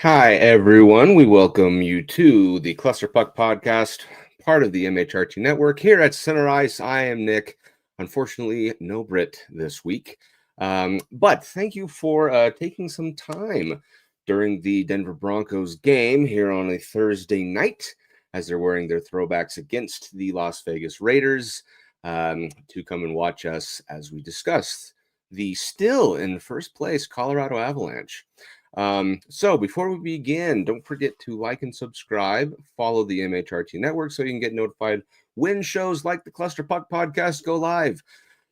Hi, everyone. We welcome you to the Cluster Puck podcast, part of the MHRT network. Here at Center Ice, I am Nick. Unfortunately, no Brit this week. But thank you for taking some time during the Denver Broncos game here on a Thursday night as they're wearing their throwbacks against the Las Vegas Raiders to come and watch us as we discuss the still in first place Colorado Avalanche. So before we begin, don't forget to like and subscribe, follow the MHRT network so you can get notified when shows like the Cluster Puck podcast go live.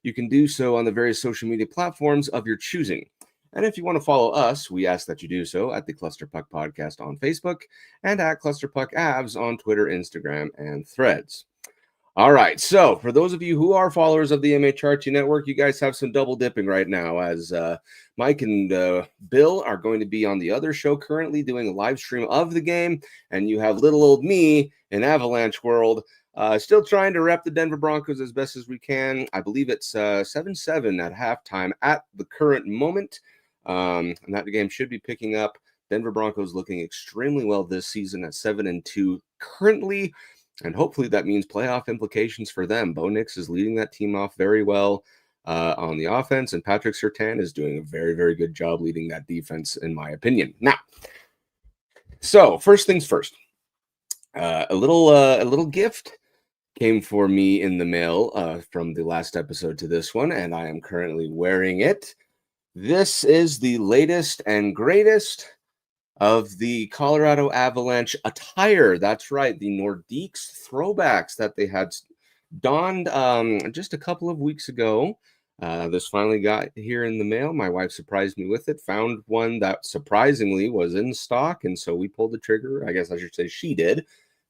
You can do so on the various social media platforms of your choosing. And if you want to follow us, we ask that you do so at the Cluster Puck podcast on Facebook and at Cluster Puck Avs on Twitter, Instagram, and Threads. All right, so for those of you who are followers of the MHRT network, you guys have some double dipping right now as Mike and Bill are going to be on the other show currently doing a live stream of the game, and you have little old me in Avalanche World still trying to rep the Denver Broncos as best as we can. I believe it's 7-7 at halftime at the current moment, and that game should be picking up. Denver Broncos looking extremely well this season at 7-2 currently. And hopefully that means playoff implications for them. Bo Nix is leading that team off very well on the offense, and Patrick Surtain is doing a very, very good job leading that defense, in my opinion. Now, so first things first, a little gift came for me in the mail from the last episode to this one, and I am currently wearing it. This is the latest and greatest of the Colorado Avalanche attire. That's right, the Nordiques throwbacks that they had donned just a couple of weeks ago. This finally got here in the mail. My wife surprised me with it, found one that surprisingly was in stock, and so we pulled the trigger. I guess I should say she did,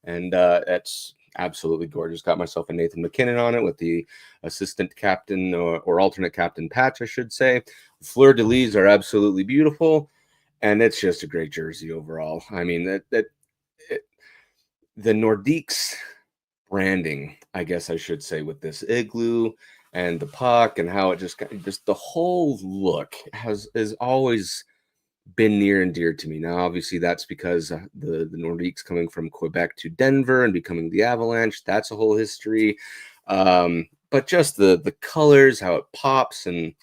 and it's absolutely gorgeous. Got myself a Nathan McKinnon on it with the assistant captain or alternate captain patch, I should say. Fleur-de-lis are absolutely beautiful. And it's just a great jersey overall. I mean, the Nordiques branding, I guess I should say, with this igloo and the puck and how it just the whole look has always been near and dear to me. Now, obviously, that's because the Nordiques coming from Quebec to Denver and becoming the Avalanche. That's a whole history. But just the colors, how it pops, and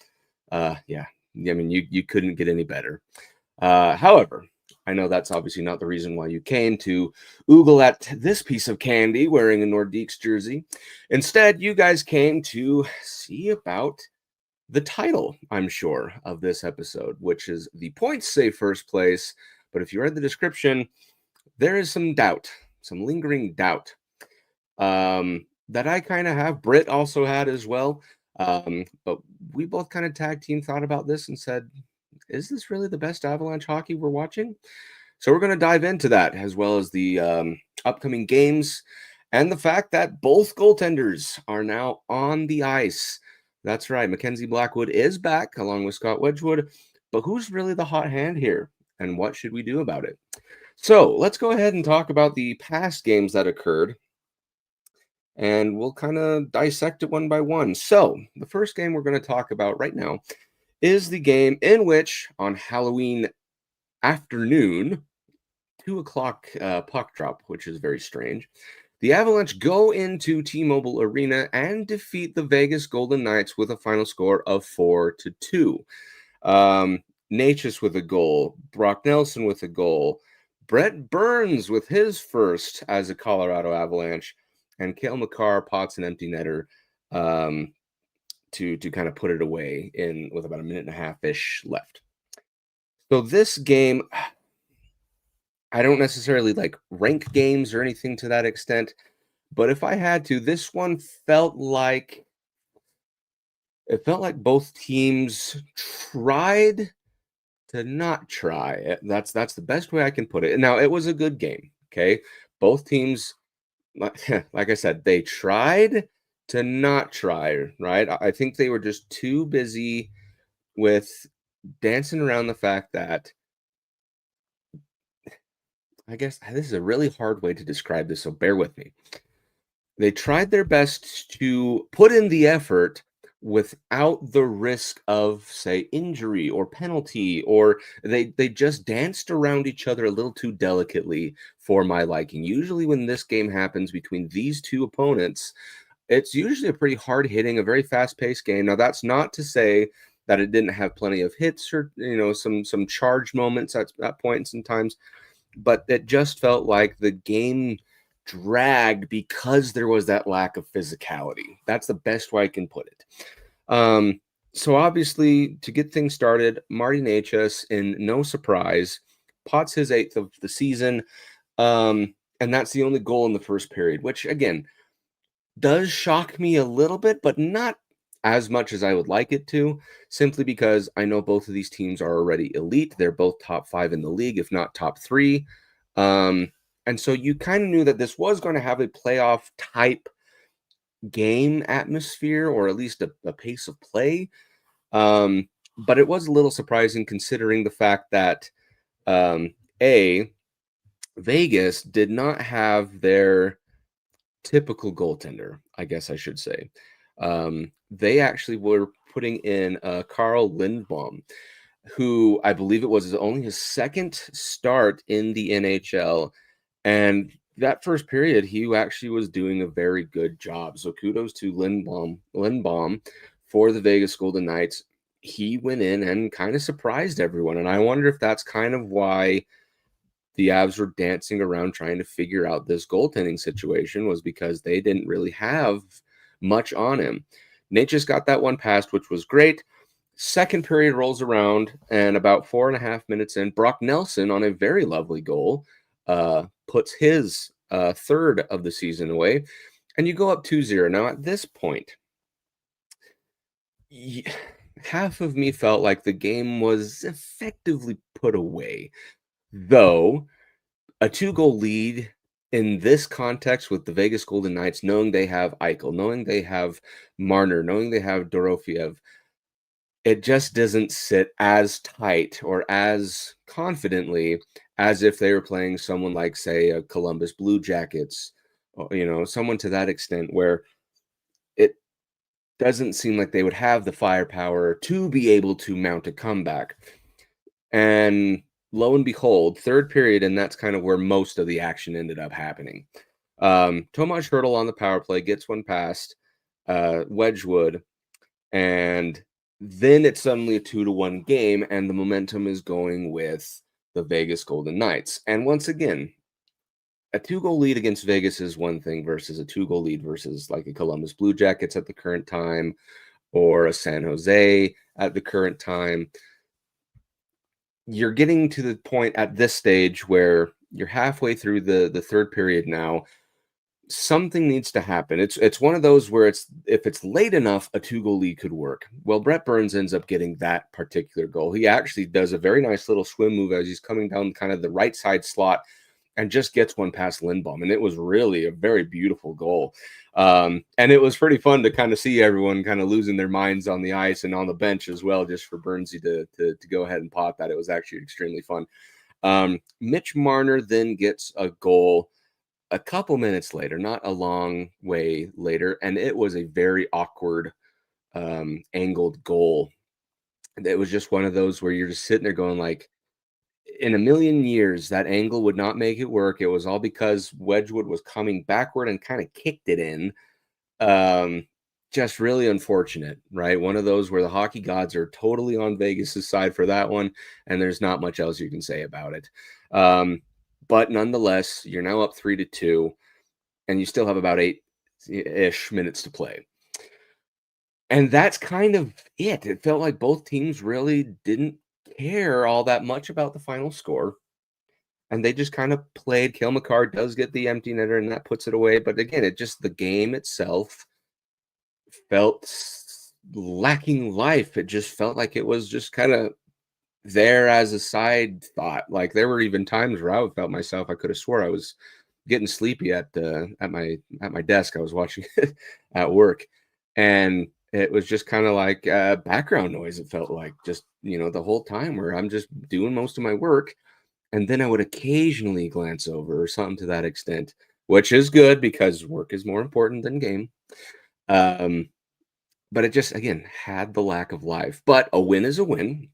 yeah, I mean, you couldn't get any better. However, I know that's obviously not the reason why you came to oogle at this piece of candy wearing a Nordiques jersey. Instead, you guys came to see about the title, I'm sure, of this episode, which is the points say first place. But if you read the description, there is some doubt, some lingering doubt that I kind of have. Brit also had as well. But we both kind of tag team thought about this and said, is this really the best Avalanche hockey we're watching? So we're going to dive into that, as well as the upcoming games and the fact that both goaltenders are now on the ice. That's right. Mackenzie Blackwood is back along with Scott Wedgewood. But who's really the hot hand here? And what should we do about it? So let's go ahead and talk about the past games that occurred. And we'll kind of dissect it one by one. So the first game we're going to talk about right now is the game in which on Halloween afternoon, 2:00 puck drop, which is very strange, the Avalanche go into T-Mobile Arena and defeat the Vegas Golden Knights with a final score of 4-2. Natchez with a goal, Brock Nelson with a goal, Brett Burns with his first as a Colorado Avalanche, and Cale Makar pots an empty netter to kind of put it away in with about a minute and a half-ish left. So this game, I don't necessarily like rank games or anything to that extent, but if I had to, this one felt like both teams tried to not try. That's the best way I can put it. Now, it was a good game, okay? Both teams, like I said, they tried to not try, right? I think they were just too busy with dancing around the fact that, I guess this is a really hard way to describe this, so bear with me. They tried their best to put in the effort without the risk of, say, injury or penalty, or they just danced around each other a little too delicately for my liking. Usually when this game happens between these two opponents, it's usually a pretty hard-hitting, a very fast-paced game. Now, that's not to say that it didn't have plenty of hits or, some charged moments at points and times, but it just felt like the game dragged because there was that lack of physicality. That's the best way I can put it. So obviously, to get things started, Marty Necas, in no surprise, pots his 8th of the season, and that's the only goal in the first period, which, again, does shock me a little bit, but not as much as I would like it to, simply because I know both of these teams are already elite. They're both top 5 in the league, if not top 3. And so you kind of knew that this was going to have a playoff type game atmosphere, or at least a pace of play. But it was a little surprising considering the fact that Vegas did not have their typical goaltender, I guess I should say. They actually were putting in Carl Lindblom, who I believe it was only his second start in the NHL. And that first period, he actually was doing a very good job. So kudos to Lindblom for the Vegas Golden Knights. He went in and kind of surprised everyone. And I wonder if that's kind of why the Avs were dancing around trying to figure out this goaltending situation, was because they didn't really have much on him. Nate just got that one passed, which was great. Second period rolls around, and about 4.5 minutes in, Brock Nelson, on a very lovely goal, puts his third of the season away, and you go up 2-0. Now, at this point, half of me felt like the game was effectively put away, though a 2-goal lead in this context with the Vegas Golden Knights, knowing they have Eichel, knowing they have Marner, knowing they have Dorofiev, it just doesn't sit as tight or as confidently as if they were playing someone like, say, a Columbus Blue Jackets, someone to that extent, where it doesn't seem like they would have the firepower to be able to mount a comeback. And lo and behold, third period, and that's kind of where most of the action ended up happening. Tomas Hertl on the power play gets one past Wedgewood, and then it's suddenly a 2-1 game, and the momentum is going with the Vegas Golden Knights. And once again, a 2-goal lead against Vegas is one thing versus a 2-goal lead versus like a Columbus Blue Jackets at the current time, or a San Jose at the current time. You're getting to the point at this stage where you're halfway through the third period now. Something needs to happen. It's one of those where if it's late enough, a 2-goal lead could work. Well, Brett Burns ends up getting that particular goal. He actually does a very nice little swim move as he's coming down kind of the right side slot and just gets one past Lindblom. And it was really a very beautiful goal. And it was pretty fun to kind of see everyone kind of losing their minds on the ice and on the bench as well, just for Burnsy to go ahead and pop that. It was actually extremely fun. Mitch Marner then gets a goal a couple minutes later, not a long way later, and it was a very awkward angled goal. It was just one of those where you're just sitting there going like, in a million years, that angle would not make it work. It was all because Wedgewood was coming backward and kind of kicked it in. Just really unfortunate, right? One of those where the hockey gods are totally on Vegas's side for that one, and there's not much else you can say about it. But nonetheless, you're now up 3-2, and you still have about 8-ish minutes to play. And that's kind of it. It felt like both teams really didn't care all that much about the final score. And they just kind of played. Cale Makar does get the empty netter, and that puts it away. But again, the game itself felt lacking life. It just felt like it was just kind of there as a side thought. Like there were even times where I felt myself, I could have swore I was getting sleepy at my desk. I was watching it at work, and it was just kind of like background noise. It felt like just, the whole time where I'm just doing most of my work. And then I would occasionally glance over or something to that extent, which is good because work is more important than game. but it just, again, had the lack of life. But a win is a win.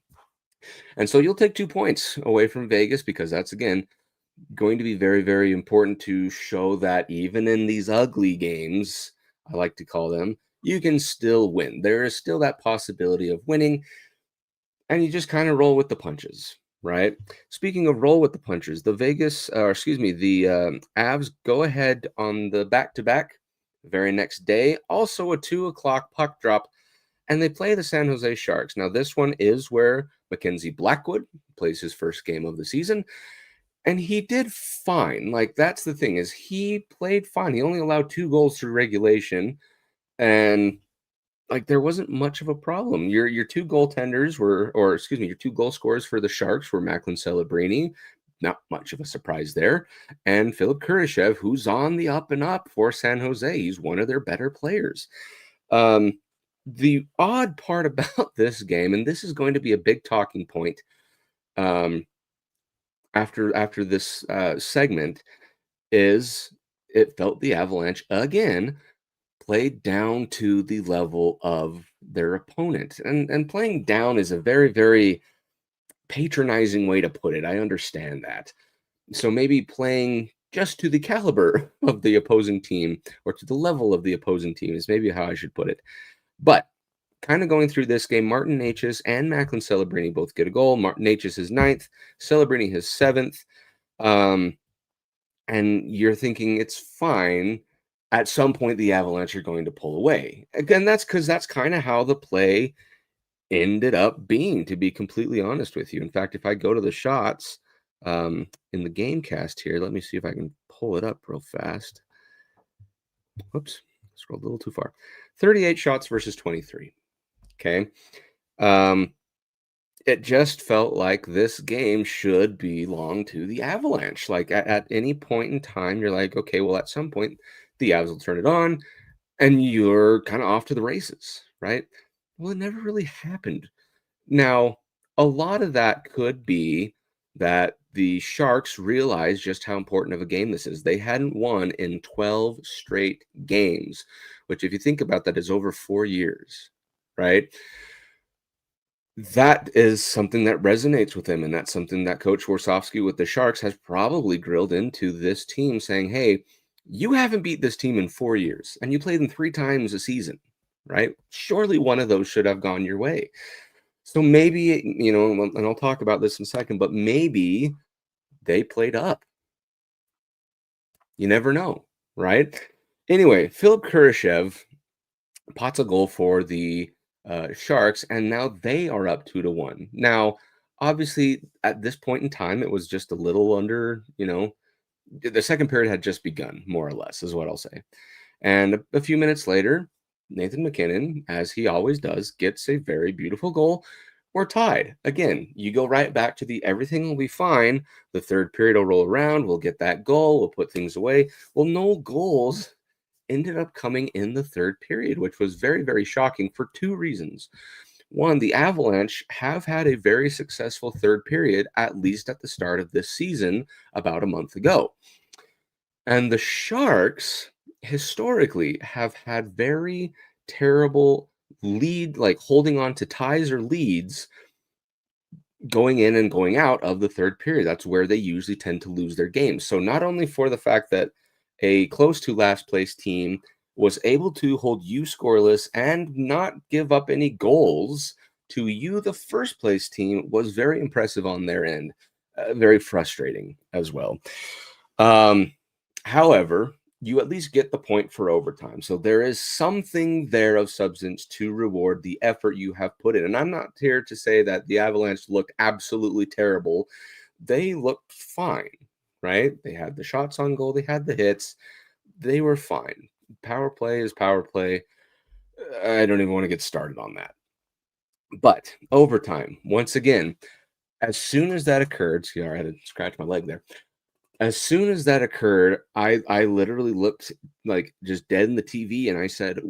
And so you'll take 2 points away from Vegas because that's, again, going to be very, very important to show that even in these ugly games, I like to call them, you can still win. There is still that possibility of winning, and you just kind of roll with the punches, right? Speaking of roll with the punches, the Avs go ahead on the back-to-back the very next day, also a 2 o'clock puck drop, and they play the San Jose Sharks. Now, this one is where Mackenzie Blackwood plays his first game of the season. And he did fine. Like, that's the thing, is he played fine. He only allowed 2 goals through regulation, and, like, there wasn't much of a problem. Your 2 goaltenders your 2 goal scorers for the Sharks were Macklin Celebrini, not much of a surprise there, and Philip Kurashev, who's on the up and up for San Jose. He's one of their better players. The odd part about this game, and this is going to be a big talking point, after this segment, is it felt the Avalanche again played down to the level of their opponent. And playing down is a very, very patronizing way to put it. I understand that. So maybe playing just to the caliber of the opposing team, or to the level of the opposing team, is maybe how I should put it. But kind of going through this game, Martin Necas and Macklin Celebrini both get a goal. Martin Necas his 9th, Celebrini his 7th. And you're thinking it's fine. At some point, the Avalanche are going to pull away. Again, that's because that's kind of how the play ended up being, to be completely honest with you. In fact, if I go to the shots in the game cast here, let me see if I can pull it up real fast. Whoops, scrolled a little too far. 38 shots versus 23. Okay. It just felt like this game should belong to the Avalanche. Like, at any point in time, you're like, okay, well, at some point, the Avs will turn it on, and you're kind of off to the races, right? Well, it never really happened. Now, a lot of that could be that the Sharks realized just how important of a game this is. They hadn't won in 12 straight games, which, if you think about that, is over 4 years, right? That is something that resonates with him, and that's something that Coach Warsofsky with the Sharks has probably grilled into this team, saying, hey, you haven't beat this team in 4 years, and you play them 3 times a season, right? Surely one of those should have gone your way. So maybe, and I'll talk about this in a second, but maybe they played up. You never know, right? Anyway, Philip Kurashev pots a goal for the Sharks, and now they are up 2-1. Now, obviously, at this point in time, it was just a little under, the second period had just begun, more or less, is what I'll say. And a few minutes later, Nathan MacKinnon, as he always does, gets a very beautiful goal. We're tied. Again, you go right back to the everything will be fine. The third period will roll around. We'll get that goal. We'll put things away. Well, no goals ended up coming in the third period, which was very, very shocking for 2 reasons. One, the Avalanche have had a very successful third period, at least at the start of this season, about a month ago. And the Sharks historically have had very terrible lead, like holding on to ties or leads going in and going out of the third period. That's where they usually tend to lose their games. So not only for the fact that a close to last place team was able to hold you scoreless and not give up any goals to you, the first place team, was very impressive on their end. Very frustrating as well. However, you at least get the point for overtime. So there is something there of substance to reward the effort you have put in. And I'm not here to say that the Avalanche looked absolutely terrible. They looked fine, right? They had the shots on goal. They had the hits. They were fine. Power play is power play. I don't even want to get started on that. But overtime, once again, as soon as that occurred, see, I had to scratch my leg there. As soon as that occurred, I literally looked like just dead in the TV, and I said,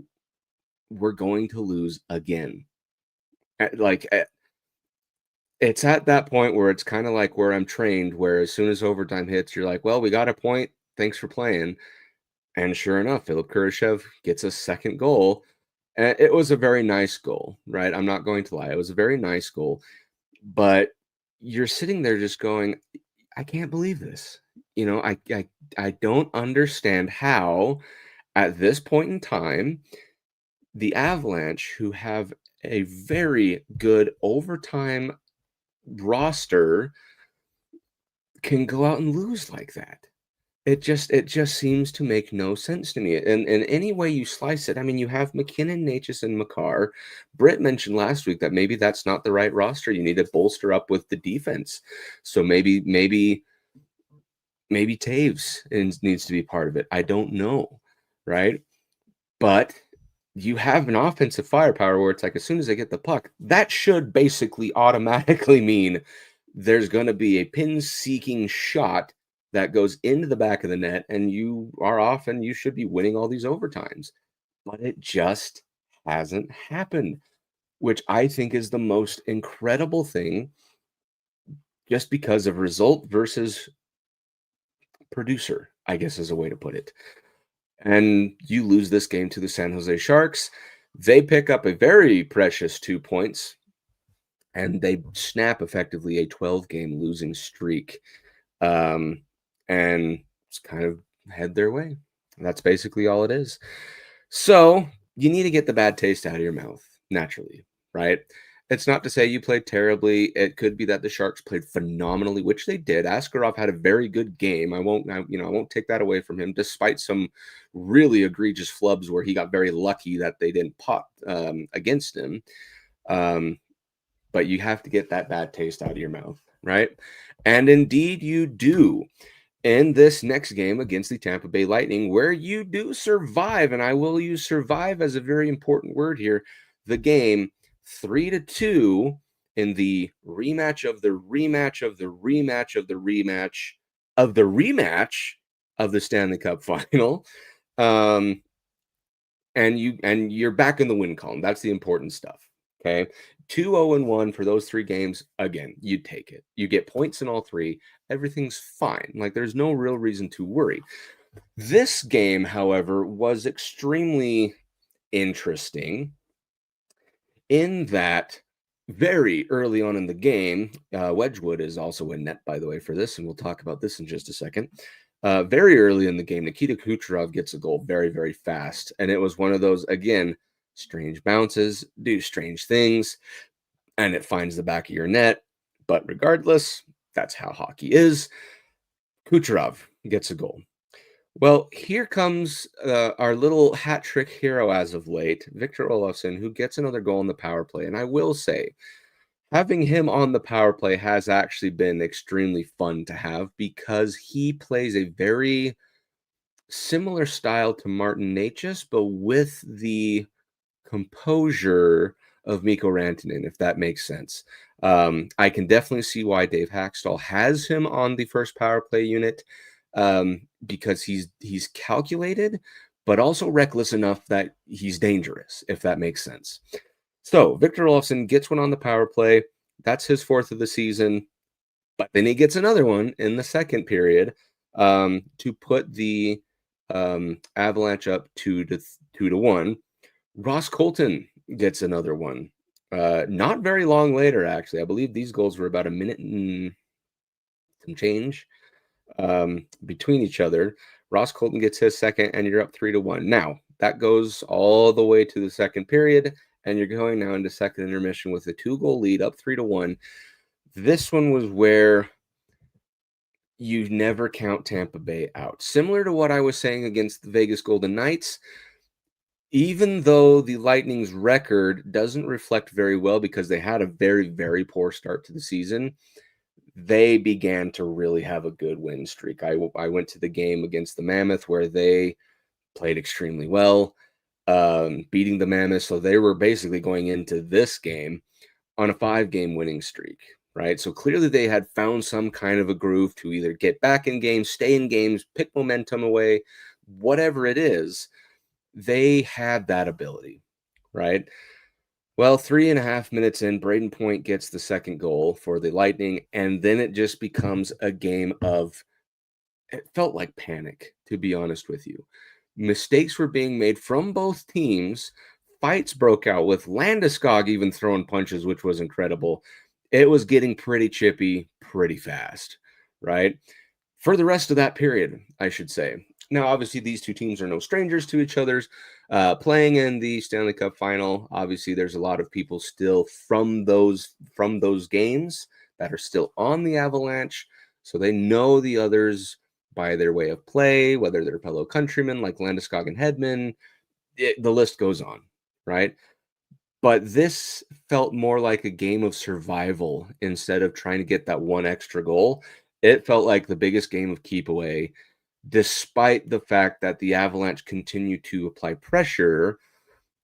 we're going to lose again. It's at that point where it's kind of like where I'm trained, where as soon as overtime hits, you're like, well, we got a point. Thanks for playing. And sure enough, Philip Kurashev gets a second goal. And it was a very nice goal, right? I'm not going to lie. It was a very nice goal, but you're sitting there just going, I can't believe this. I don't understand how at this point in time, the Avalanche, who have a very good overtime roster, can go out and lose like that. It just seems to make no sense to me. And any way you slice it, I mean, you have McKinnon, Natchez, and Makar. Britt mentioned last week that maybe that's not the right roster. You need to bolster up with the defense. So maybe Taves needs to be part of it. I don't know, right? But you have an offensive firepower where it's like as soon as they get the puck, that should basically automatically mean there's going to be a pin-seeking shot that goes into the back of the net, and you are off, and you should be winning all these overtimes. But it just hasn't happened, which I think is the most incredible thing, just because of result versus producer, I guess is a way to put it. And you lose this game to the San Jose Sharks. They pick up a very precious 2 points, and they snap effectively a 12-game losing streak, and just kind of head their way. That's basically all it is. So you need to get the bad taste out of your mouth naturally, right? It's not to say you played terribly. It could be that the Sharks played phenomenally, which they did. Askarov had a very good game. I won't take that away from him, despite some really egregious flubs where he got very lucky that they didn't pot against him. But you have to get that bad taste out of your mouth, right? And indeed you do in this next game against the Tampa Bay Lightning, where you do survive, and I will use survive as a very important word here, the game 3-2 in the rematch of the rematch of the rematch of the rematch of the rematch of the Stanley Cup final. And you're back in the win column. That's the important stuff. Okay. 2-0-1 for those 3 games. Again, you take it. You get points in all 3. Everything's fine. Like, there's no real reason to worry. This game, however, was extremely interesting in that very early on in the game, Wedgewood is also in net, by the way, for this, and we'll talk about this in just a second. Very early in the game, Nikita Kucherov gets a goal very, very fast, and it was one of those, again, strange bounces, do strange things, and it finds the back of your net. But regardless, that's how hockey is. Kucherov gets a goal. Well, here comes our little hat trick hero as of late, Victor Olofsson, who gets another goal in the power play. And I will say, having him on the power play has actually been extremely fun to have because he plays a very similar style to Martin Necas, but with the composure of Mikko Rantanen, if that makes sense. I can definitely see why Dave Hackstall has him on the first power play unit, because he's calculated, but also reckless enough that he's dangerous, if that makes sense. So Victor Olofsson gets one on the power play. That's his 4th of the season, but then he gets another one in the second period to put the Avalanche up 2-1. Ross Colton gets another one. Not very long later, actually. I believe these goals were about a minute and some change between each other. Ross Colton gets his second, and you're up 3-1. Now, that goes all the way to the second period, and you're going now into second intermission with a 2-goal lead, up 3-1. This one was where you never count Tampa Bay out. Similar to what I was saying against the Vegas Golden Knights, even though the Lightning's record doesn't reflect very well because they had a very, very poor start to the season, they began to really have a good win streak. I went to the game against the Mammoth where they played extremely well, beating the Mammoth. So they were basically going into this game on a 5-game winning streak, right? So clearly they had found some kind of a groove to either get back in games, stay in games, pick momentum away, whatever it is. They had that ability, right? Well, 3.5 minutes in, Braden Point gets the second goal for the Lightning, and then it just becomes a game of, it felt like panic, to be honest with you. Mistakes were being made from both teams, fights broke out with Landeskog even throwing punches, which was incredible. It was getting pretty chippy pretty fast, right? For the rest of that period, I should say. Now, obviously, these two teams are no strangers to each other's. Playing in the Stanley Cup Final, obviously, there's a lot of people still from those games that are still on the Avalanche, so they know the others by their way of play, whether they're fellow countrymen like Landeskog and Hedman. The list goes on, right? But this felt more like a game of survival instead of trying to get that one extra goal. It felt like the biggest game of keep away, despite the fact that the Avalanche continued to apply pressure.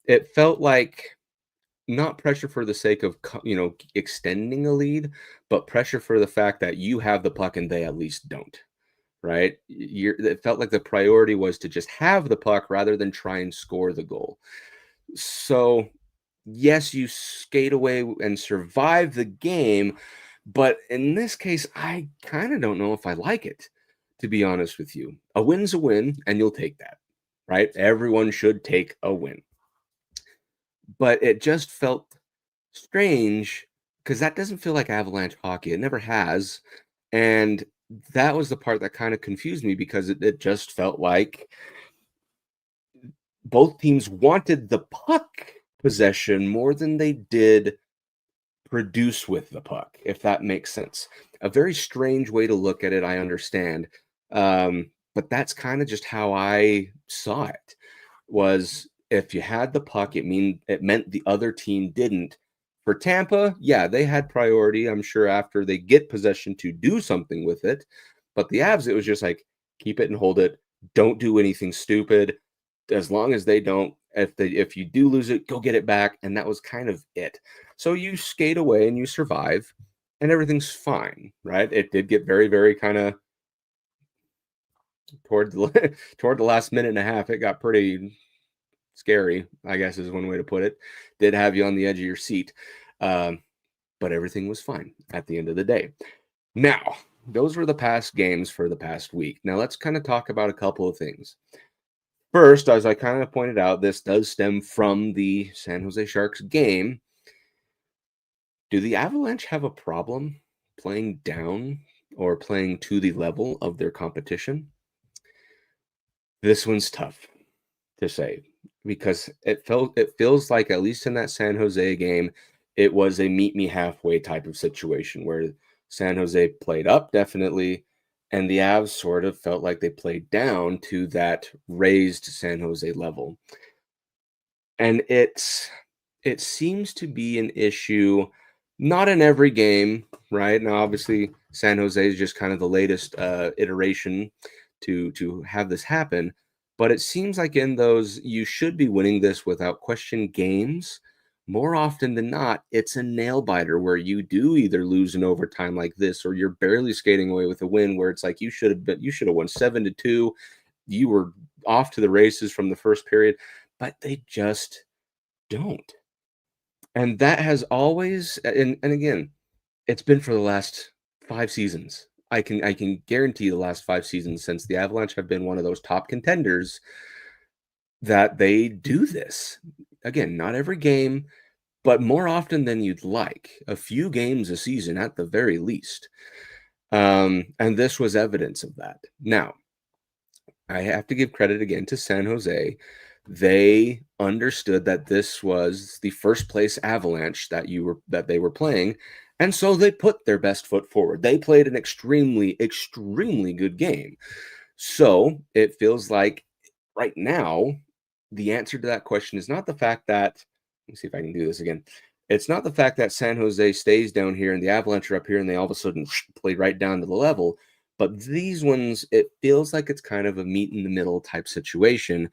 It felt like not pressure for the sake of, extending a lead, but pressure for the fact that you have the puck and they at least don't, right? It felt like the priority was to just have the puck rather than try and score the goal. So yes, you skate away and survive the game, but in this case, I kind of don't know if I like it, to be honest with you. A win's a win, and you'll take that, right? Everyone should take a win. But it just felt strange because that doesn't feel like Avalanche hockey. It never has. And that was the part that kind of confused me because it just felt like both teams wanted the puck possession more than they did produce with the puck, if that makes sense. A very strange way to look at it, I understand. But that's kind of just how I saw it. Was if you had the puck, it meant the other team didn't. For Tampa, yeah, they had priority, I'm sure, after they get possession to do something with it. But the Avs, it was just like, keep it and hold it. Don't do anything stupid. As long as they don't, if you do lose it, go get it back. And that was kind of it. So you skate away and you survive and everything's fine, right? It did get very, very kind of toward the last minute and a half. It got pretty scary, I guess is one way to put it. Did have you on the edge of your seat. But everything was fine at the end of the day. Now, those were the past games for the past week. Now let's kind of talk about a couple of things. First, as I kind of pointed out, this does stem from the San Jose Sharks game. Do the Avalanche have a problem playing down or playing to the level of their competition? This one's tough to say because it feels like, at least in that San Jose game, it was a meet me halfway type of situation where San Jose played up definitely, and the Avs sort of felt like they played down to that raised San Jose level. And it seems to be an issue, not in every game, right? Now, obviously, San Jose is just kind of the latest iteration to have this happen. But it seems like in those, you should be winning this without question games. More often than not, it's a nail biter where you do either lose in overtime like this, or you're barely skating away with a win where it's like you should have won 7-2. You were off to the races from the first period, but they just don't. And that has always, and again, it's been for the last 5 seasons. I can guarantee the last 5 seasons since the Avalanche have been one of those top contenders that they do this. Again, not every game, but more often than you'd like. A few games a season at the very least. And this was evidence of that. Now, I have to give credit again to San Jose. They understood that this was the first place Avalanche that they were playing, and so they put their best foot forward. They played an extremely, extremely good game. So it feels like right now, the answer to that question is not the fact that, let me see if I can do this again. It's not the fact that San Jose stays down here and the Avalanche are up here and they all of a sudden play right down to the level. But these ones, it feels like it's kind of a meet in the middle type situation.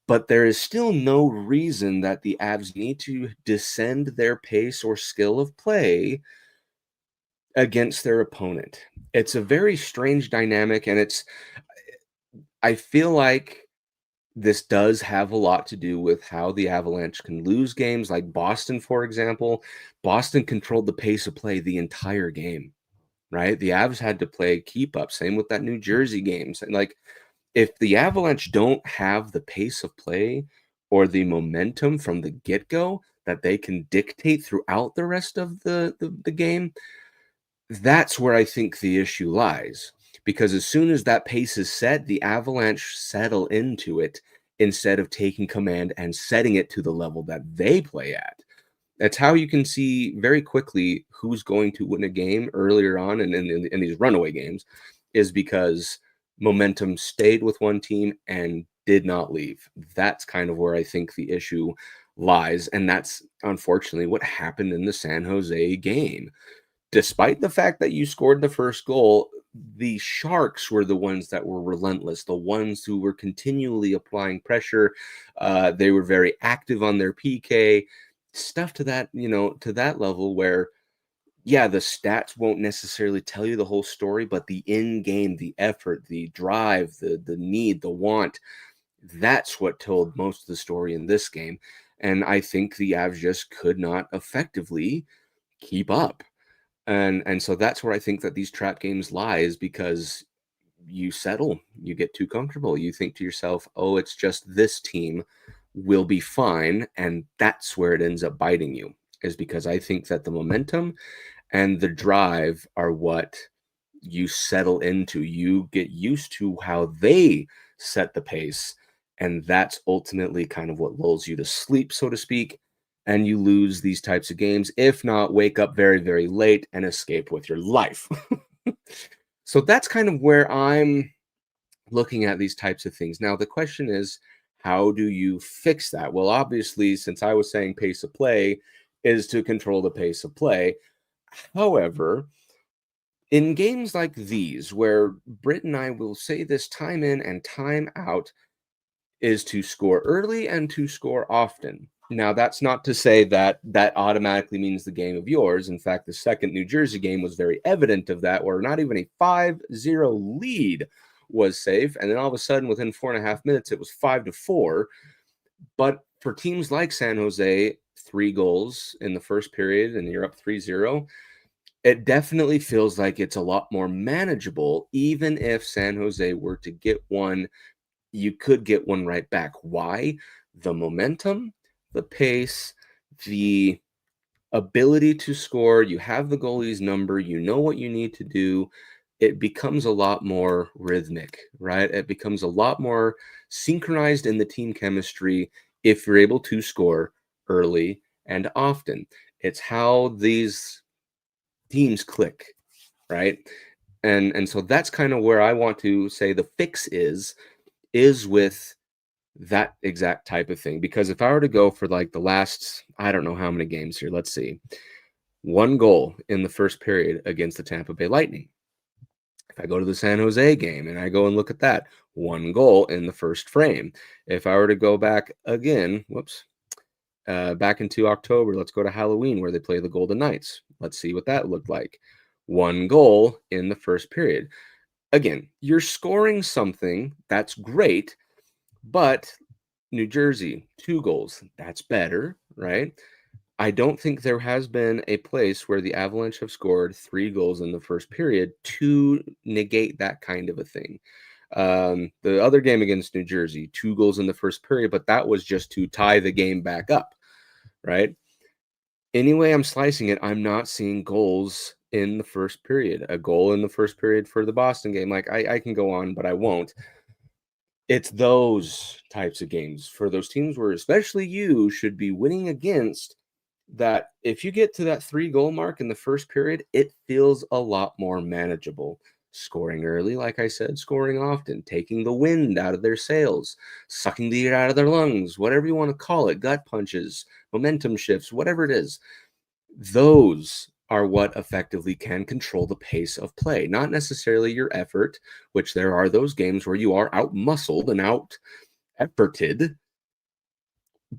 But there is still no reason that the Avs need to descend their pace or skill of play against their opponent. It's a very strange dynamic, and I feel like this does have a lot to do with how the Avalanche can lose games, like Boston, for example. Boston controlled the pace of play the entire game, right? The Avs had to play keep up. Same with that New Jersey games. And like, if the Avalanche don't have the pace of play or the momentum from the get-go that they can dictate throughout the rest of the game, that's where I think the issue lies. Because as soon as that pace is set, the Avalanche settle into it instead of taking command and setting it to the level that they play at. That's how you can see very quickly who's going to win a game earlier on in these runaway games, is because momentum stayed with one team and did not leave. That's kind of where I think the issue lies. And that's unfortunately what happened in the San Jose game. Despite the fact that you scored the first goal, the Sharks were the ones that were relentless, the ones who were continually applying pressure. They were very active on their PK, stuff to that, to that level where, yeah, the stats won't necessarily tell you the whole story, but the in-game, the effort, the drive, the need, the want, that's what told most of the story in this game. And I think the Avs just could not effectively keep up. And so that's where I think that these trap games lie, is because you settle, you get too comfortable. You think to yourself, oh, it's just this team will be fine. And that's where it ends up biting you, is because I think that the momentum and the drive are what you settle into. You get used to how they set the pace. And that's ultimately kind of what lulls you to sleep, so to speak. And you lose these types of games, if not wake up very, very late and escape with your life. So that's kind of where I'm looking at these types of things. Now, the question is, how do you fix that? Well, obviously, since I was saying pace of play is to control the pace of play. However, in games like these, where Britt and I will say this time in and time out, is to score early and to score often. Now, that's not to say that that automatically means the game of yours. In fact, the second New Jersey game was very evident of that, where not even a 5-0 lead was safe. And then all of a sudden, within 4.5 minutes, it was 5-4. But for teams like San Jose, 3 goals in the first period and you're up 3-0, it definitely feels like it's a lot more manageable. Even if San Jose were to get one, you could get one right back. Why? The momentum, the pace, the ability to score. You have the goalie's number. You know what you need to do. It becomes a lot more rhythmic, right? It becomes a lot more synchronized in the team chemistry if you're able to score early and often. It's how these teams click, right? And so that's kind of where I want to say the fix is with that exact type of thing. Because if I were to go for like the last, I don't know how many games here, let's see, 1 goal in the first period against the Tampa Bay Lightning. If I go to the San Jose game and I go and look at that, 1 goal in the first frame. If I were to go back again, back into October, let's go to Halloween where they play the Golden Knights. Let's see what that looked like. 1 goal in the first period. Again, you're scoring something, that's great, but New Jersey, 2 goals, that's better, right? I don't think there has been a place where the Avalanche have scored 3 goals in the first period to negate that kind of a thing. The other game against New Jersey, 2 goals in the first period, but that was just to tie the game back up, right? Anyway, I'm slicing it, I'm not seeing goals in the first period. A goal in the first period for the Boston game. Like, I can go on, but I won't. It's those types of games for those teams where especially you should be winning against, that if you get to that 3-goal mark in the first period, it feels a lot more manageable. Scoring early, like I said, scoring often, taking the wind out of their sails, sucking the air out of their lungs, whatever you want to call it, gut punches, momentum shifts, whatever it is. Those are what effectively can control the pace of play, not necessarily your effort, which there are those games where you are out-muscled and out-efforted,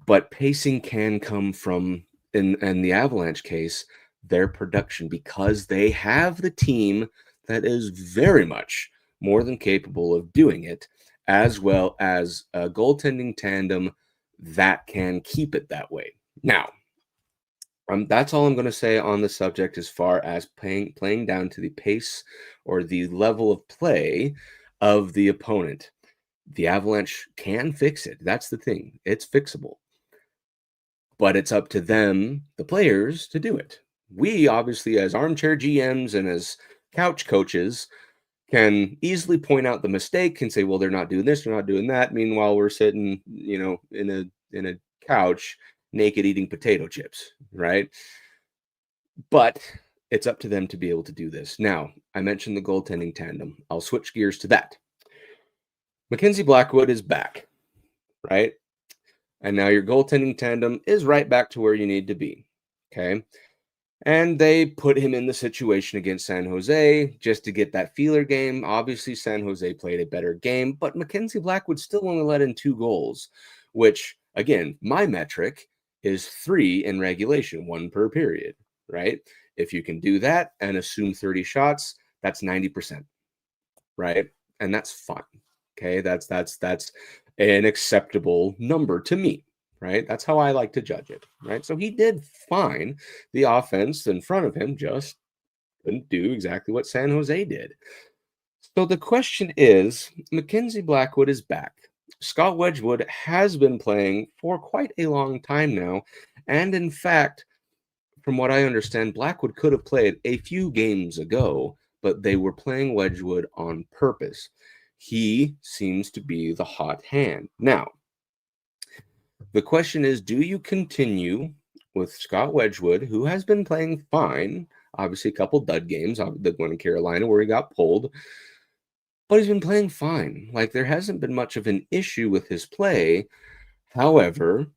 but pacing can come from, in the Avalanche case, their production, because they have the team that is very much more than capable of doing it, as well as a goaltending tandem that can keep it that way. Now, that's all I'm going to say on the subject as far as playing down to the pace or the level of play of the opponent. The Avalanche can fix it. That's the thing. It's fixable. But it's up to them, the players, to do it. We obviously, as armchair GMs and as couch coaches, can easily point out the mistake and say, well, they're not doing this, they're not doing that. Meanwhile, we're sitting, in a couch naked eating potato chips, right? But it's up to them to be able to do this. Now, I mentioned the goaltending tandem. I'll switch gears to that. Mackenzie Blackwood is back, right? And now your goaltending tandem is right back to where you need to be. Okay. And they put him in the situation against San Jose just to get that feeler game. Obviously, San Jose played a better game, but Mackenzie Blackwood still only let in 2 goals, which, again, my metric is 3 in regulation, 1 per period, right? If you can do that and assume 30 shots, that's 90%, right? And that's fine. Okay, that's an acceptable number to me, right? That's how I like to judge it, right? So he did fine. The offense in front of him just couldn't do exactly what San Jose did. So the question is, Mackenzie Blackwood is back. Scott Wedgewood has been playing for quite a long time now, and in fact, from what I understand, Blackwood could have played a few games ago, but they were playing Wedgewood on purpose. He seems to be the hot hand. Now, the question is, do you continue with Scott Wedgewood, who has been playing fine? Obviously, a couple dud games, the one in Carolina where he got pulled, but he's been playing fine. Like, there hasn't been much of an issue with his play. However,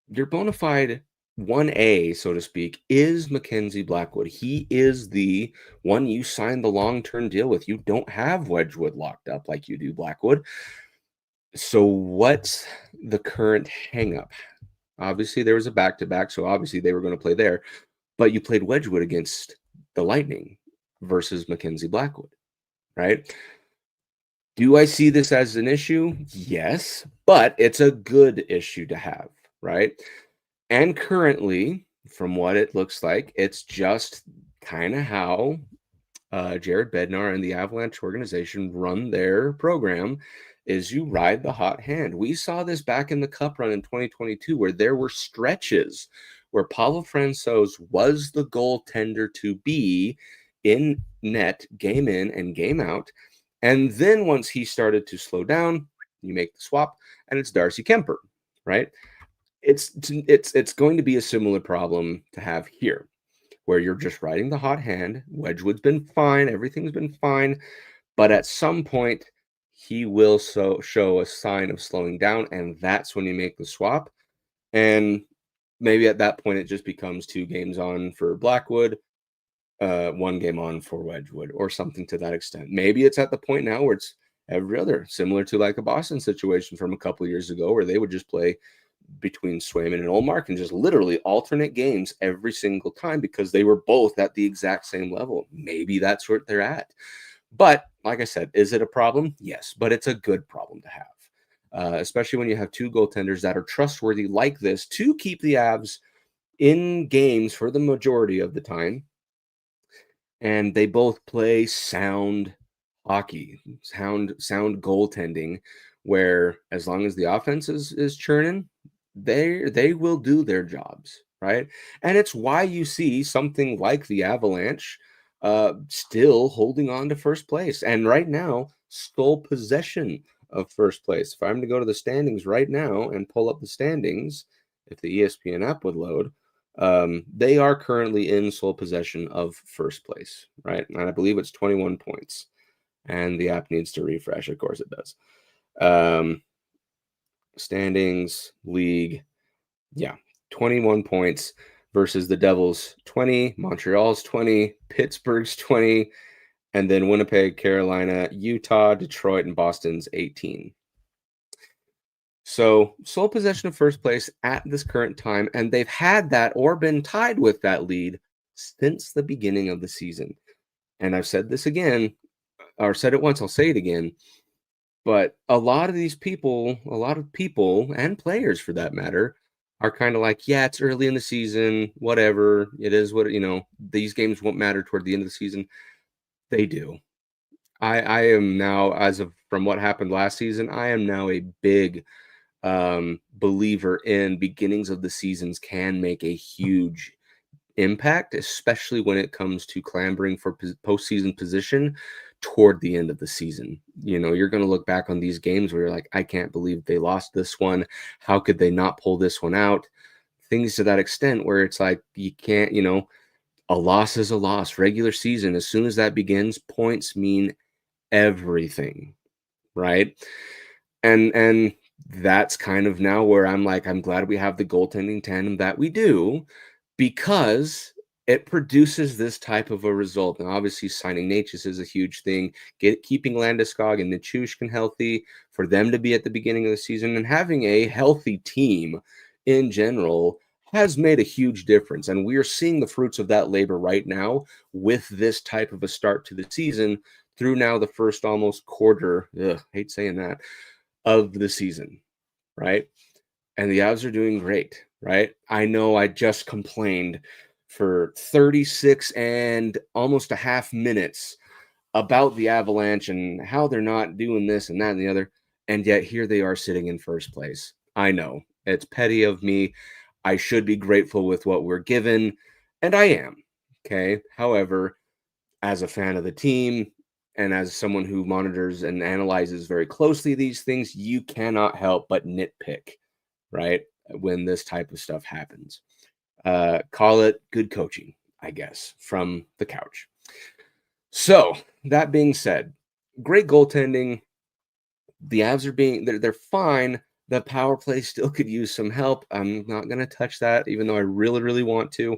your bona fide 1A, so to speak, is Mackenzie Blackwood. He is the one you signed the long-term deal with. You don't have Wedgewood locked up like you do Blackwood. So what's the current hang-up? Obviously, there was a back-to-back, so obviously they were going to play there. But you played Wedgewood against the Lightning versus Mackenzie Blackwood, right? Do I see this as an issue? Yes, but it's a good issue to have, right? And currently, from what it looks like, it's just kind of how Jared Bednar and the Avalanche organization run their program is you ride the hot hand. We saw this back in the Cup run in 2022 where there were stretches where Pavel Francouz was the goaltender to be in net game in and game out. And then once he started to slow down, you make the swap and it's Darcy Kemper, right? It's going to be a similar problem to have here, where you're just riding the hot hand. Wedgewood's been fine, everything's been fine, but at some point he will show a sign of slowing down, and that's when you make the swap. And maybe at that point it just becomes 2 games on for Blackwood, 1 game on for Wedgewood, or something to that extent. Maybe it's at the point now where it's every other, similar to like a Boston situation from a couple of years ago, where they would just play between Swayman and Ullmark and just literally alternate games every single time because they were both at the exact same level. Maybe that's where they're at. But like I said, is it a problem? Yes, but it's a good problem to have, especially when you have 2 goaltenders that are trustworthy like this to keep the Avs in games for the majority of the time. And they both play sound hockey, sound goaltending, where as long as the offense is churning, they will do their jobs, right? And it's why you see something like the Avalanche still holding on to first place, and right now stole possession of first place. If I'm to go to the standings right now and pull up the standings, if the ESPN app would load, they are currently in sole possession of first place, right? And I believe it's 21 points. And the app needs to refresh. Of course it does. Standings, league, 21 points versus the Devils 20, Montreal's 20, Pittsburgh's 20, and then Winnipeg, Carolina, Utah, Detroit, and Boston's 18. So sole possession of first place at this current time, and they've had that or been tied with that lead since the beginning of the season. And I've said this again, or said it once, I'll say it again. But a lot of people and players for that matter are kind of like, yeah, it's early in the season, whatever. It is what, these games won't matter toward the end of the season. They do. I am now, from what happened last season, I am now a big believer in beginnings of the seasons can make a huge impact, especially when it comes to clambering for postseason position toward the end of the season. You're going to look back on these games where you're like, I can't believe they lost this one. How could they not pull this one out? Things to that extent where it's like, you can't, a loss is a loss. Regular season, as soon as that begins, points mean everything, right? And that's kind of now where I'm like, I'm glad we have the goaltending tandem that we do, because it produces this type of a result. Now, obviously, signing Natchez is a huge thing. Keeping Landeskog and Nichushkin healthy for them to be at the beginning of the season, and having a healthy team in general has made a huge difference. And we are seeing the fruits of that labor right now with this type of a start to the season through now the first almost quarter, hate saying that, of the season, right? And the Avs are doing great, right? I know I just complained for 36 and almost a half minutes about the Avalanche and how they're not doing this and that and the other, and yet here they are sitting in first place. I know it's petty of me. I should be grateful with what we're given, and I am. Okay. However, as a fan of the team and as someone who monitors and analyzes very closely these things, you cannot help but nitpick, right? When this type of stuff happens. Call it good coaching, I guess, from the couch. So that being said, great goaltending. The Avs are they're fine. The power play still could use some help. I'm not going to touch that, even though I really, really want to.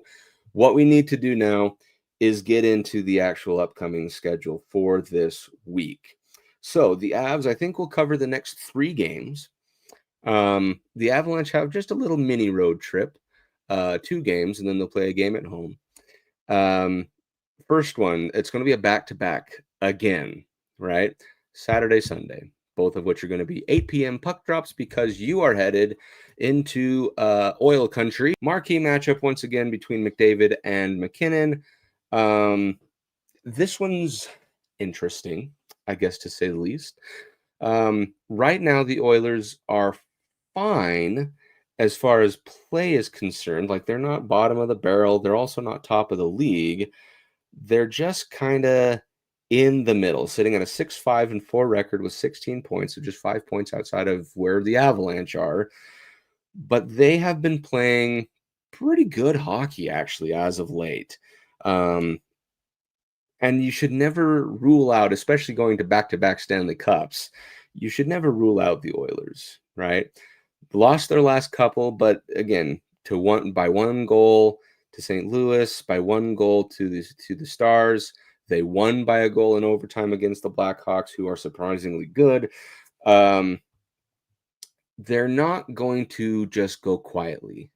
What we need to do now is get into the actual upcoming schedule for this week. So the Avs, I think, will cover the next 3 games. The Avalanche have just a little mini road trip, 2 games, and then they'll play a game at home. First one, it's going to be a back-to-back again, right? Saturday, Sunday, both of which are going to be 8 p.m. puck drops, because you are headed into oil country. Marquee matchup once again between McDavid and McKinnon. This one's interesting, I guess, to say the least. Right now, the Oilers are fine as far as play is concerned. Like, they're not bottom of the barrel. They're also not top of the league. They're just kind of in the middle, sitting at a 6-5-4 record with 16 points, so just 5 points outside of where the Avalanche are. But they have been playing pretty good hockey, actually, as of late. And you should never rule out, especially going to back-to-back Stanley Cups, you should never rule out the Oilers, right? Lost their last couple, but again, by 1 goal to St. Louis, by 1 goal to the Stars. They won by a goal in overtime against the Blackhawks, who are surprisingly good. They're not going to just go quietly,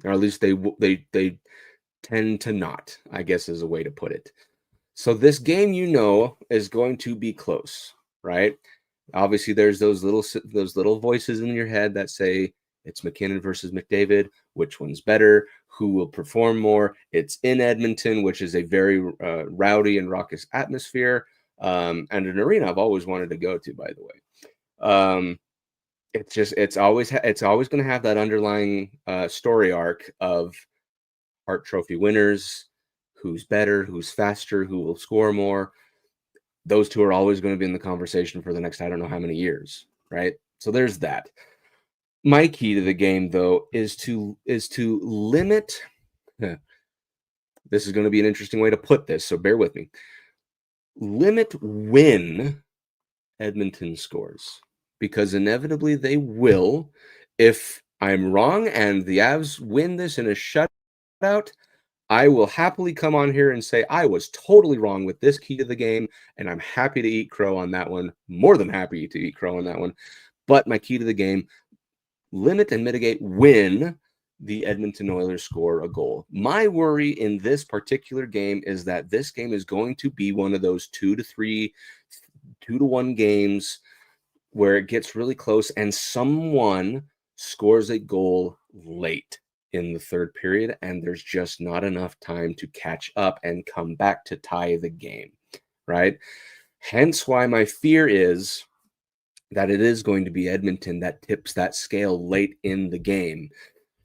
or at least they tend to not, I guess is a way to put it. So this game, is going to be close, right? Obviously, there's those little voices in your head that say it's McKinnon versus McDavid. Which one's better? Who will perform more? It's in Edmonton, which is a very rowdy and raucous atmosphere, and an arena I've always wanted to go to, by the way. It's always going to have that underlying story arc of Hart Trophy winners, who's better, who's faster, who will score more. Those two are always going to be in the conversation for the next, I don't know how many years, right? So there's that. My key to the game, though, is to limit. This is going to be an interesting way to put this, so bear with me. Limit when Edmonton scores, because inevitably they will. If I'm wrong and the Avs win this in a shutout, I will happily come on here and say I was totally wrong with this key to the game, and I'm happy to eat crow on that one. More than happy to eat crow on that one. But my key to the game, limit and mitigate when the Edmonton Oilers score a goal. My worry in this particular game is that this game is going to be one of those 2-1 games where it gets really close and someone scores a goal late in the third period, and there's just not enough time to catch up and come back to tie the game, right? Hence why my fear is that it is going to be Edmonton that tips that scale late in the game.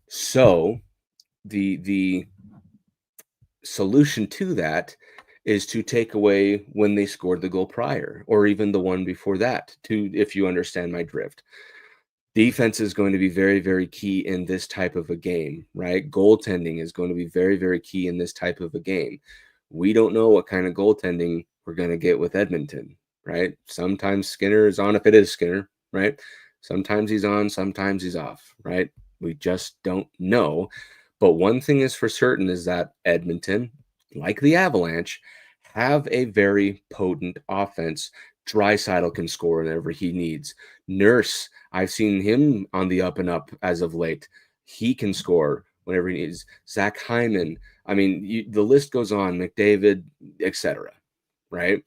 So the solution to that is to take away when they scored the goal prior, or even the one before that, to if you understand my drift. Defense is going to be very, very key in this type of a game, right? Goaltending is going to be very, very key in this type of a game. We don't know what kind of goaltending we're going to get with Edmonton, right? Sometimes Skinner is on if it is Skinner, right? Sometimes he's on, sometimes he's off, right? We just don't know. But one thing is for certain is that Edmonton, like the Avalanche, have a very potent offense. Draisaitl can score whenever he needs. Nurse, I've seen him on the up and up as of late. He can score whenever he needs. Zach Hyman. I mean, the list goes on. McDavid, etc. Right?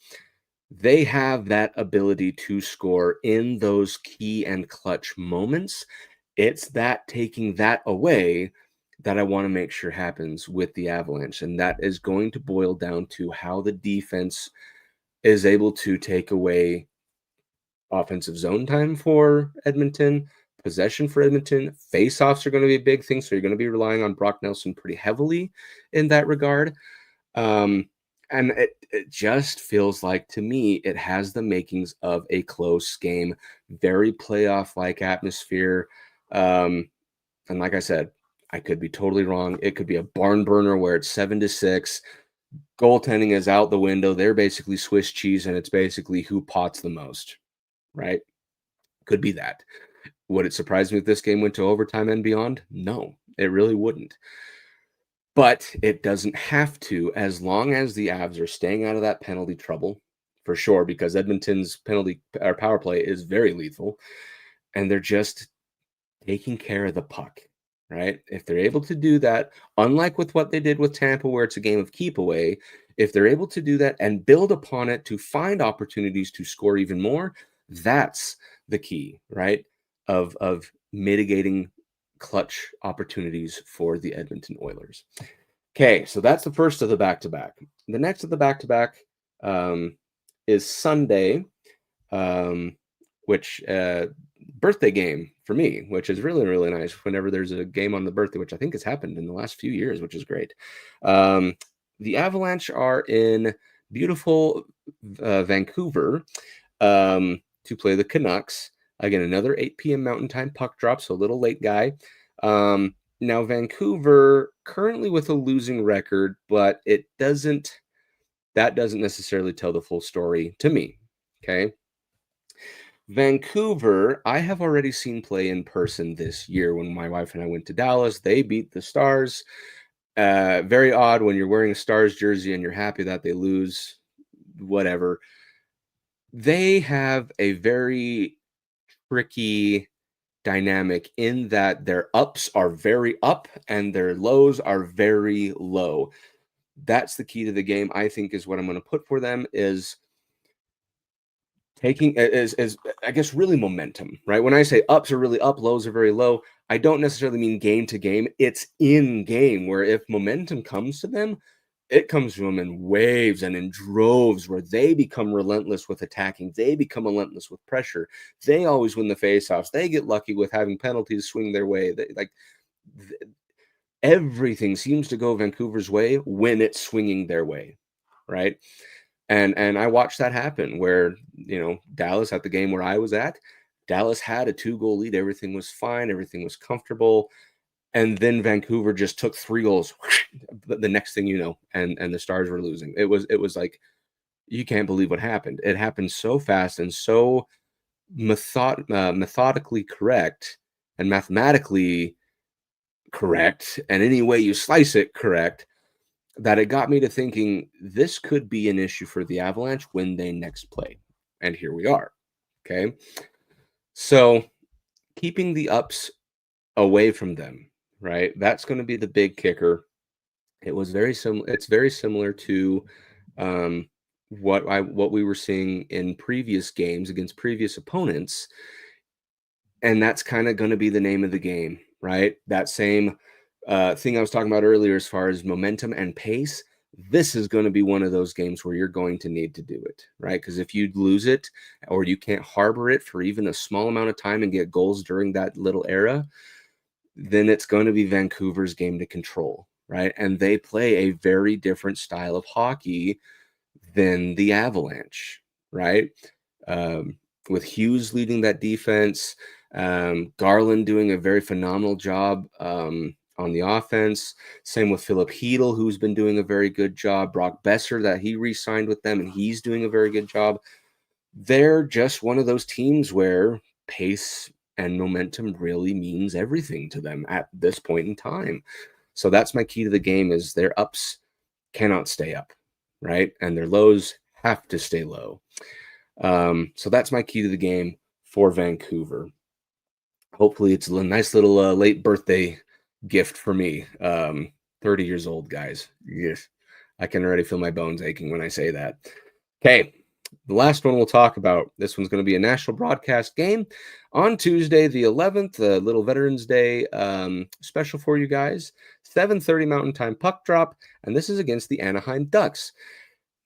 They have that ability to score in those key and clutch moments. It's that taking that away that I want to make sure happens with the Avalanche. And that is going to boil down to how the defense is able to take away offensive zone time for Edmonton, possession for Edmonton. Face-offs are going to be a big thing, so you're going to be relying on Brock Nelson pretty heavily in that regard. And it just feels like, to me, it has the makings of a close game, very playoff-like atmosphere. And like I said, I could be totally wrong. It could be a barn burner where it's 7-6. Goaltending is out the window. They're basically Swiss cheese, and it's basically who pots the most, right? Could be that. Would it surprise me if this game went to overtime and beyond? No, it really wouldn't. But it doesn't have to, as long as the Avs are staying out of that penalty trouble, for sure, because Edmonton's penalty or power play is very lethal, and they're just taking care of the puck, right? If they're able to do that, unlike with what they did with Tampa, where it's a game of keep away, if they're able to do that and build upon it to find opportunities to score even more, that's the key, right? Of mitigating clutch opportunities for the Edmonton Oilers. Okay, so that's the first of the back-to-back. The next of the back-to-back is Sunday, which birthday game for me, which is really, really nice whenever there's a game on the birthday, which I think has happened in the last few years, which is great. The Avalanche are in beautiful Vancouver to play the Canucks. Again, another 8 p.m. Mountain Time puck drop, so a little late guy. Now, Vancouver currently with a losing record, but that doesn't necessarily tell the full story to me, okay? Vancouver, I have already seen play in person this year when my wife and I went to Dallas. They beat the Stars. Very odd when you're wearing a Stars jersey and you're happy that they lose, whatever. They have a very tricky dynamic in that their ups are very up and their lows are very low. That's the key to the game, I think, is what I'm going to put for them is taking is I guess really momentum, right? When I say ups are really up, lows are very low, I don't necessarily mean game to game. It's in game where if momentum comes to them, it comes to them in waves and in droves where they become relentless with attacking. They become relentless with pressure. They always win the faceoffs. They get lucky with having penalties swing their way. Everything seems to go Vancouver's way when it's swinging their way, right? And I watched that happen where, Dallas at the game where I was at, Dallas had a 2-goal lead. Everything was fine. Everything was comfortable. And then Vancouver just took 3 goals the next thing you know, and the Stars were losing. It was like, you can't believe what happened. It happened so fast and so methodically correct and mathematically correct, and any way you slice it correct, that it got me to thinking this could be an issue for the Avalanche when they next play. And here we are. Okay. So keeping the ups away from them, right? That's going to be the big kicker. It's very similar to what we were seeing in previous games against previous opponents. And that's kind of going to be the name of the game, right? That same thing I was talking about earlier as far as momentum and pace, this is going to be one of those games where you're going to need to do it, right? Because if you lose it or you can't harbor it for even a small amount of time and get goals during that little era, then it's going to be Vancouver's game to control, right? And they play a very different style of hockey than the Avalanche, right? Um, with Hughes leading that defense, Garland doing a very phenomenal job on the offense. Same with Philip Hedl, who's been doing a very good job. Brock Besser, that he re-signed with them, and he's doing a very good job. They're just one of those teams where pace and momentum really means everything to them at this point in time. So that's my key to the game: is their ups cannot stay up, right? And their lows have to stay low. So that's my key to the game for Vancouver. Hopefully it's a nice little late birthday gift for me. 30 years old, guys. Yes. I can already feel my bones aching when I say that. Okay. The last one we'll talk about. This one's going to be a national broadcast game on Tuesday, the 11th, Little Veterans Day special for you guys. 7:30 Mountain Time puck drop, and this is against the Anaheim Ducks.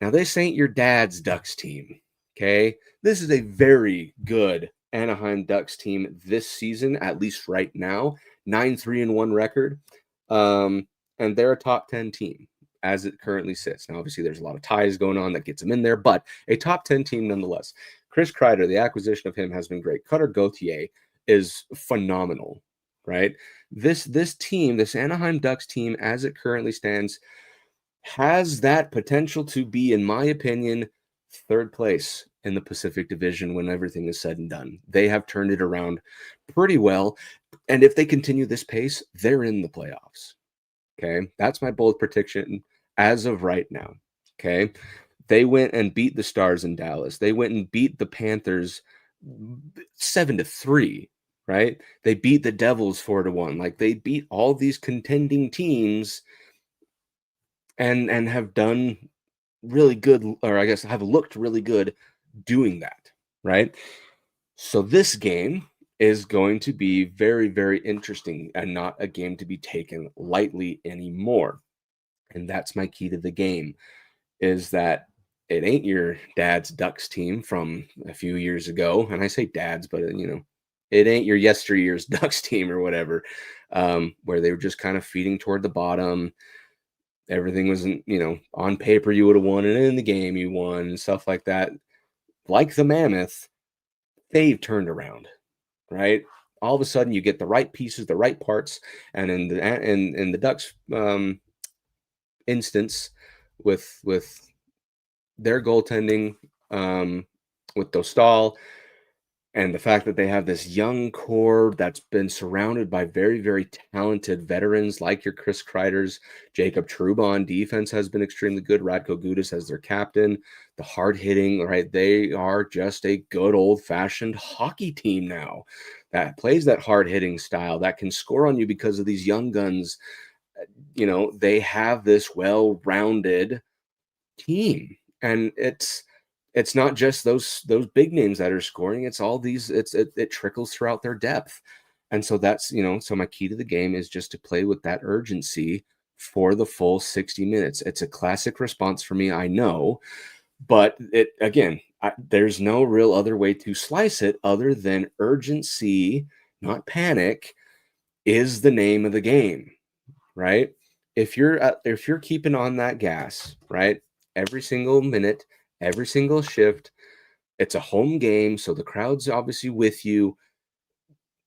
Now, this ain't your dad's Ducks team, okay? This is a very good Anaheim Ducks team this season, at least right now. 9-3-1 record, and they're a top 10 team as it currently sits. Now, obviously, there's a lot of ties going on that gets them in there, but a top 10 team nonetheless. Chris Kreider, the acquisition of him has been great. Cutter Gauthier is phenomenal, right? This team, this Anaheim Ducks team, as it currently stands, has that potential to be, in my opinion, third place in the Pacific Division when everything is said and done. They have turned it around pretty well, and if they continue this pace, they're in the playoffs. Okay, that's my bold prediction as of right now. Okay, they went and beat the Stars in Dallas. They went and beat the Panthers 7-3. Right? They beat the Devils 4-1. Like, they beat all these contending teams and have done really good, or I guess have looked really good doing that. Right? So this game is going to be very, very interesting and not a game to be taken lightly anymore. And that's my key to the game, is that it ain't your dad's Ducks team from a few years ago. And I say dad's, but it ain't your yesteryear's Ducks team or whatever, where they were just kind of feeding toward the bottom. Everything wasn't, on paper you would have won, and in the game you won, and stuff like that. Like the Mammoth, they've turned around, right? All of a sudden you get the right pieces, the right parts, and in the Ducks instance, with their goaltending, with Dostal, and the fact that they have this young core that's been surrounded by very, very talented veterans like your Chris Kreiders. Jacob Trouba defense has been extremely good. Radko Gudas as their captain. The hard hitting, right? They are just a good old-fashioned hockey team now that plays that hard hitting style, that can score on you because of these young guns. They have this well-rounded team, and it's not just those big names that are scoring. It's all these. It trickles throughout their depth, and so that's so my key to the game is just to play with that urgency for the full 60 minutes. It's a classic response for me, I know, but there's no real other way to slice it other than urgency, not panic, is the name of the game, right? If you're keeping on that gas, right, every single minute, every single shift, it's a home game, so the crowd's obviously with you.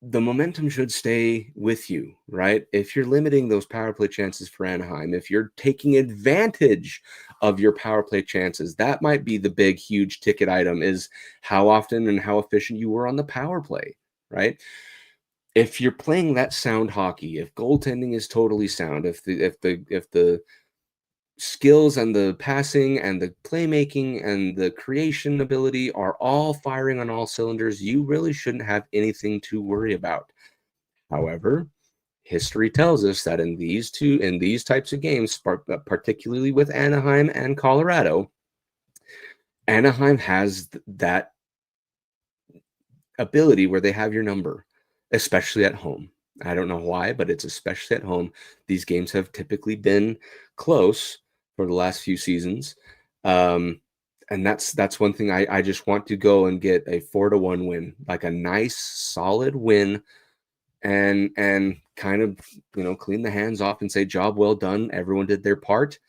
The momentum should stay with you, right? If you're limiting those power play chances for Anaheim, if you're taking advantage of your power play chances, that might be the big, huge ticket item, is how often and how efficient you were on the power play, right? If you're playing that sound hockey, if goaltending is totally sound, if the skills and the passing and the playmaking and the creation ability are all firing on all cylinders, you really shouldn't have anything to worry about. However, history tells us that in these types of games, particularly with Anaheim and Colorado, Anaheim has that ability where they have your number, especially at home. I don't know why, but it's especially at home. These games have typically been close, for the last few seasons. And that's one thing I just want to go and get a 4-1 win, like a nice solid win, and kind of, clean the hands off and say, job well done. Everyone did their part,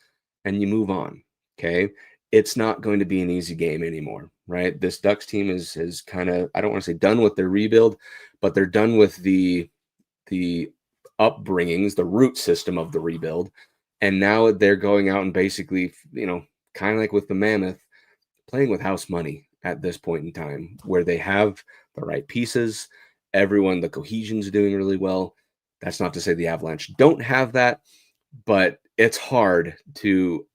and you move on. Okay. It's not going to be an easy game anymore, right? This Ducks team is kind of, I don't want to say done with their rebuild, but they're done with the upbringings, the root system of the rebuild. And now they're going out and basically, kind of like with the Mammoth, playing with house money at this point in time, where they have the right pieces. Everyone, the cohesion's doing really well. That's not to say the Avalanche don't have that, but it's hard to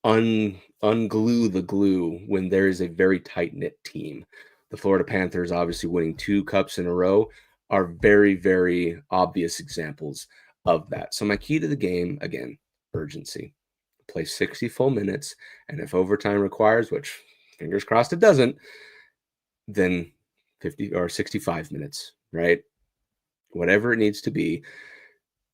unglue the glue when there is a very tight-knit team. The Florida Panthers, obviously winning 2 cups in a row, are very, very obvious examples of that. So my key to the game, again, urgency. Play 60 full minutes, and if overtime requires, which fingers crossed it doesn't, then 50 or 65 minutes, right? Whatever it needs to be.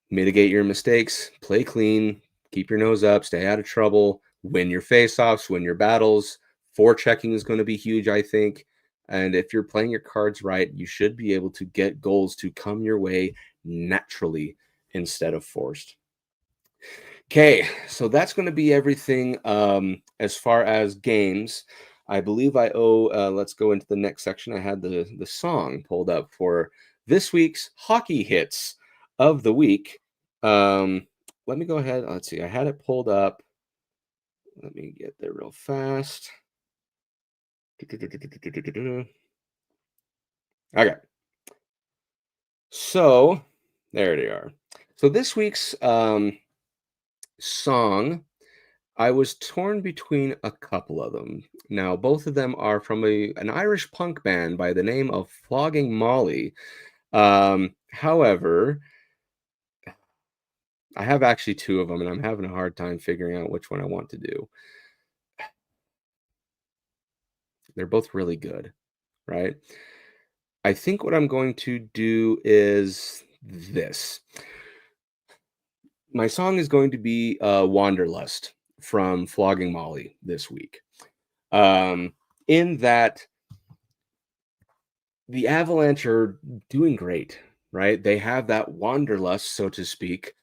Mitigate your mistakes, play clean, keep your nose up, stay out of trouble, win your faceoffs, win your battles. Forechecking is going to be huge, I think. And if you're playing your cards right, you should be able to get goals to come your way naturally instead of forced. Okay, so that's going to be everything as far as games. I believe I owe, let's go into the next section. I had the song pulled up for this week's hockey hits of the week. Let me go ahead. Let's see. I had it pulled up. Let me get there real fast. Okay. So there they are. So this week's song, I was torn between a couple of them. Now, both of them are from an Irish punk band by the name of Flogging Molly. However, I have actually 2 of them, and I'm having a hard time figuring out which one I want to do. They're both really good, right? I think what I'm going to do is this. My song is going to be Wanderlust from Flogging Molly this week. In that the Avalanche are doing great, right? They have that wanderlust, so to speak,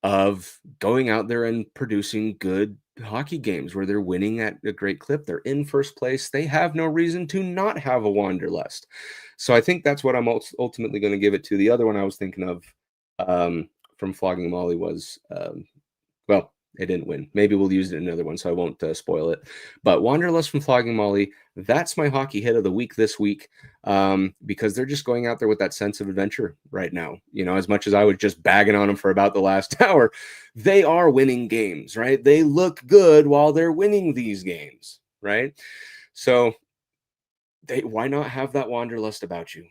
of going out there and producing good hockey games where they're winning at a great clip. They're in first place. They have no reason to not have a wanderlust. So I think that's what I'm ultimately going to give it to. The other one I was thinking of from Flogging Molly was, well, it didn't win. Maybe we'll use it in another one, so I won't spoil it. But Wanderlust from Flogging Molly, that's my hockey hit of the week this week, because they're just going out there with that sense of adventure right now. As much as I was just bagging on them for about the last hour, they are winning games, right? They look good while they're winning these games, right? So why not have that Wanderlust about you?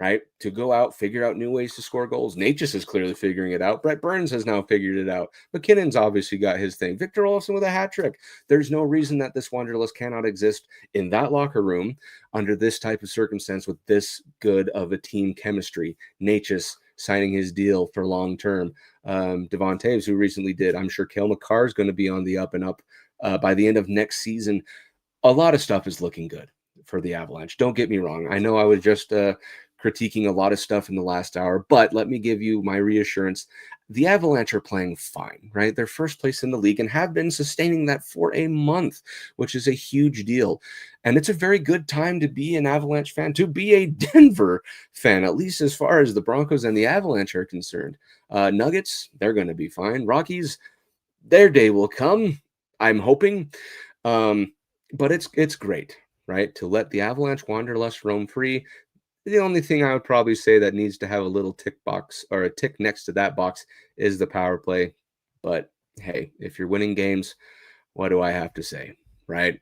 Right? To go out, figure out new ways to score goals. Natchez is clearly figuring it out. Brett Burns has now figured it out. McKinnon's obviously got his thing. Victor Olofsson with a hat trick. There's no reason that this Wanderlust cannot exist in that locker room under this type of circumstance with this good of a team chemistry. Natchez signing his deal for long term. Devon Taves, who recently did. I'm sure Cale Makar is going to be on the up and up by the end of next season. A lot of stuff is looking good for the Avalanche. Don't get me wrong. I know I was just critiquing a lot of stuff in the last hour, but let me give you my reassurance. The Avalanche are playing fine, right? They're first place in the league and have been sustaining that for a month, which is a huge deal. And it's a very good time to be an Avalanche fan, to be a Denver fan, at least as far as the Broncos and the Avalanche are concerned. Nuggets, they're going to be fine. Rockies, their day will come, I'm hoping. But it's great, right? To let the Avalanche Wanderlust roam free. The only thing I would probably say that needs to have a little tick box or a tick next to that box is the power play. But hey, if you're winning games, what do I have to say, right?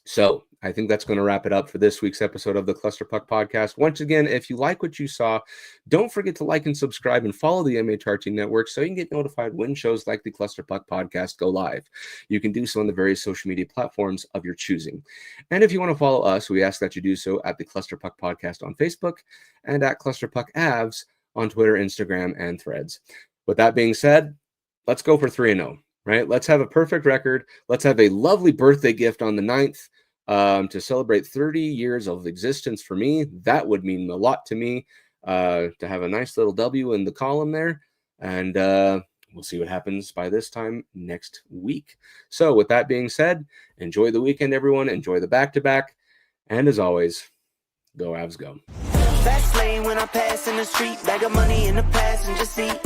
So I think that's going to wrap it up for this week's episode of the Cluster Puck Podcast. Once again, if you like what you saw, don't forget to like and subscribe and follow the MHRT Network so you can get notified when shows like the Cluster Puck Podcast go live. You can do so on the various social media platforms of your choosing. And if you want to follow us, we ask that you do so at the Cluster Puck Podcast on Facebook and at Cluster Puck Avs on Twitter, Instagram, and Threads. With that being said, let's go for 3-0. right? Let's have a perfect record. Let's have a lovely birthday gift on the 9th to celebrate 30 years of existence for me. That would mean a lot to me to have a nice little W in the column there. And we'll see what happens by this time next week. So with that being said, enjoy the weekend, everyone. Enjoy the back-to-back. And as always, go Avs go. Fast lane when I pass in the street, bag of money in the passenger seat.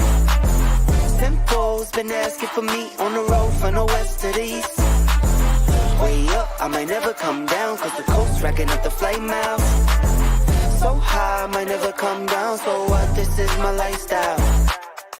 Simcoe's been asking for me on the road from the west to the east. Way up, I might never come down, cause the coast racking up the flame out. So high, I might never come down, so what, this is my lifestyle.